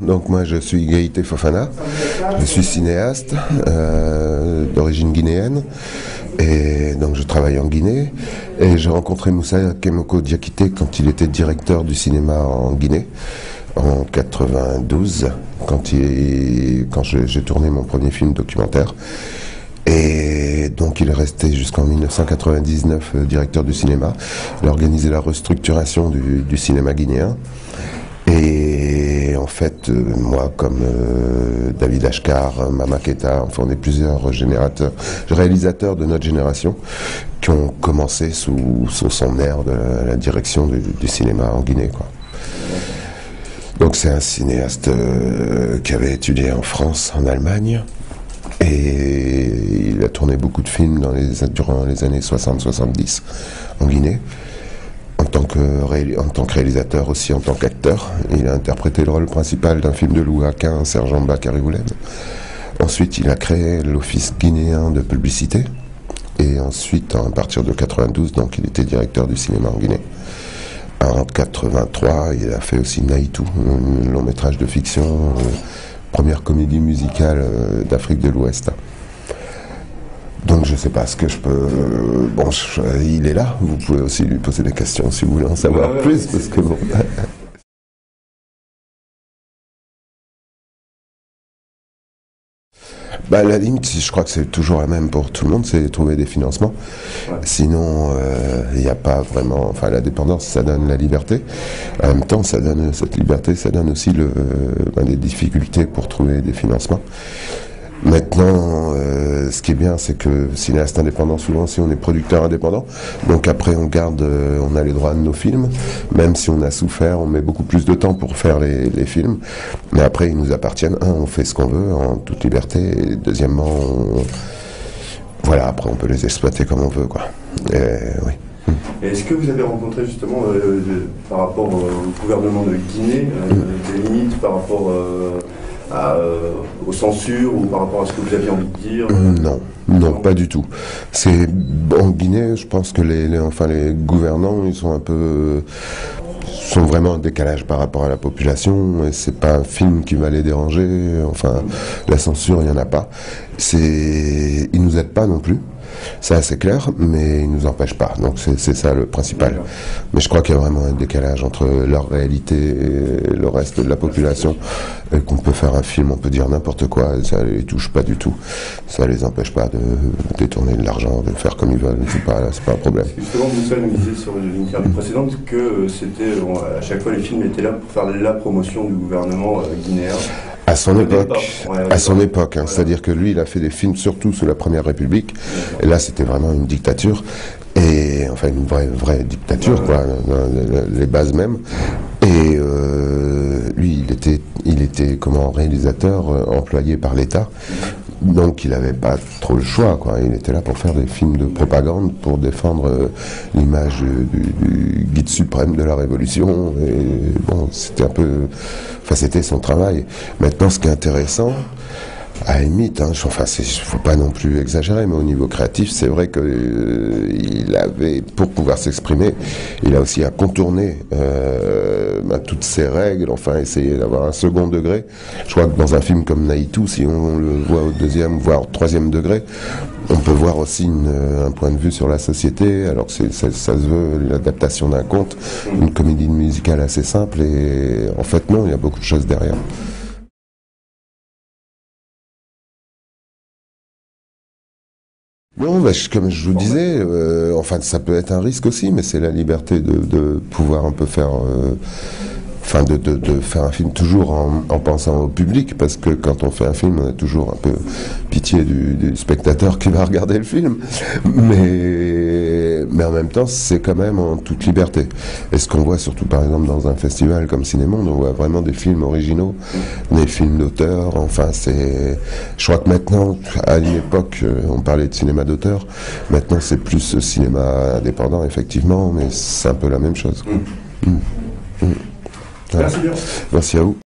Donc moi je suis Gaïté Fofana, je suis cinéaste d'origine guinéenne et donc je travaille en Guinée et j'ai rencontré Moussa Kemoko Diakité quand il était directeur du cinéma en Guinée en 92 quand j'ai tourné mon premier film documentaire. Et donc il est resté jusqu'en 1999 directeur du cinéma. Il a organisé la restructuration du cinéma guinéen. Et en fait, moi, comme David Ashkar, Mama Keta, enfin on est plusieurs réalisateurs de notre génération qui ont commencé sous son aire de la direction du cinéma en Guinée, quoi. Donc c'est un cinéaste qui avait étudié en France, en Allemagne, et il a tourné beaucoup de films durant les années 60-70 en Guinée. En tant que réalisateur aussi, en tant qu'acteur, il a interprété le rôle principal d'un film de Louis Aquin, Sergent Bakary-Oulène. Ensuite, il a créé l'Office guinéen de publicité. Et ensuite, à partir de 92, donc il était directeur du cinéma en Guinée. En 83, il a fait aussi Naïtou, un long métrage de fiction, première comédie musicale d'Afrique de l'Ouest. Donc je sais pas ce que je peux... Bon, il est là, vous pouvez aussi lui poser des questions si vous voulez en savoir plus, parce que bon... Bah, la limite, je crois que c'est toujours la même pour tout le monde, c'est trouver des financements. Sinon, il n'y a pas vraiment... Enfin, la dépendance, ça donne la liberté. En même temps, ça donne cette liberté, ça donne aussi des difficultés pour trouver des financements. Maintenant, ce qui est bien, c'est que cinéaste indépendant, souvent, si on est producteur indépendant, donc après on a les droits de nos films, même si on a souffert, on met beaucoup plus de temps pour faire les films, mais après ils nous appartiennent. On fait ce qu'on veut en toute liberté, et deuxièmement, voilà, après on peut les exploiter comme on veut, quoi. Oui. Et est-ce que vous avez rencontré justement, par rapport au gouvernement de Guinée, des limites par rapport aux censures ou par rapport à ce que vous aviez envie de dire? Non, pas du tout. En Guinée, je pense que les gouvernants, ils sont vraiment en décalage par rapport à la population, et c'est pas un film qui va les déranger. Enfin, la censure, il n'y en a pas. Ils nous aident pas non plus. Ça, c'est clair, mais ils nous empêchent pas. Donc c'est ça le principal. Mais je crois qu'il y a vraiment un décalage entre leur réalité et le reste de la population. Et qu'on peut faire un film, on peut dire n'importe quoi, ça les touche pas du tout. Ça les empêche pas de détourner de l'argent, de faire comme ils veulent. C'est pas un problème. Justement, Moussa nous disait sur une interview précédente que c'était à chaque fois les films étaient là pour faire la promotion du gouvernement guinéen. À son époque, c'est-à-dire que lui, il a fait des films surtout sous la Première République, et là, c'était vraiment une dictature, et enfin une vraie dictature, quoi, les bases même. Et lui, il était comme réalisateur employé par l'État, donc il n'avait pas trop le choix, quoi. Il était là pour faire des films de propagande, pour défendre l'image du guide suprême de la Révolution, et bon, c'était son travail. Maintenant, ce qui est intéressant, à la limite, faut pas non plus exagérer, mais au niveau créatif, c'est vrai que il avait, pour pouvoir s'exprimer, il a aussi à contourner toutes ces règles, enfin essayer d'avoir un second degré. Je crois que dans un film comme Naïtou, si on le voit au deuxième, voire au troisième degré, on peut voir aussi un point de vue sur la société, alors que ça se veut l'adaptation d'un conte, une comédie musicale assez simple, et en fait non, il y a beaucoup de choses derrière. Non, comme je vous disais, ça peut être un risque aussi, mais c'est la liberté de pouvoir un peu faire... de faire un film toujours en pensant au public, parce que quand on fait un film, on a toujours un peu pitié du spectateur qui va regarder le film, mais en même temps, c'est quand même en toute liberté. Et ce qu'on voit surtout, par exemple, dans un festival comme Cinémonde, on voit vraiment des films originaux, des films d'auteur, je crois que maintenant, à une époque, on parlait de cinéma d'auteur, maintenant c'est plus cinéma indépendant, effectivement, mais c'est un peu la même chose. Merci bien. Merci à vous.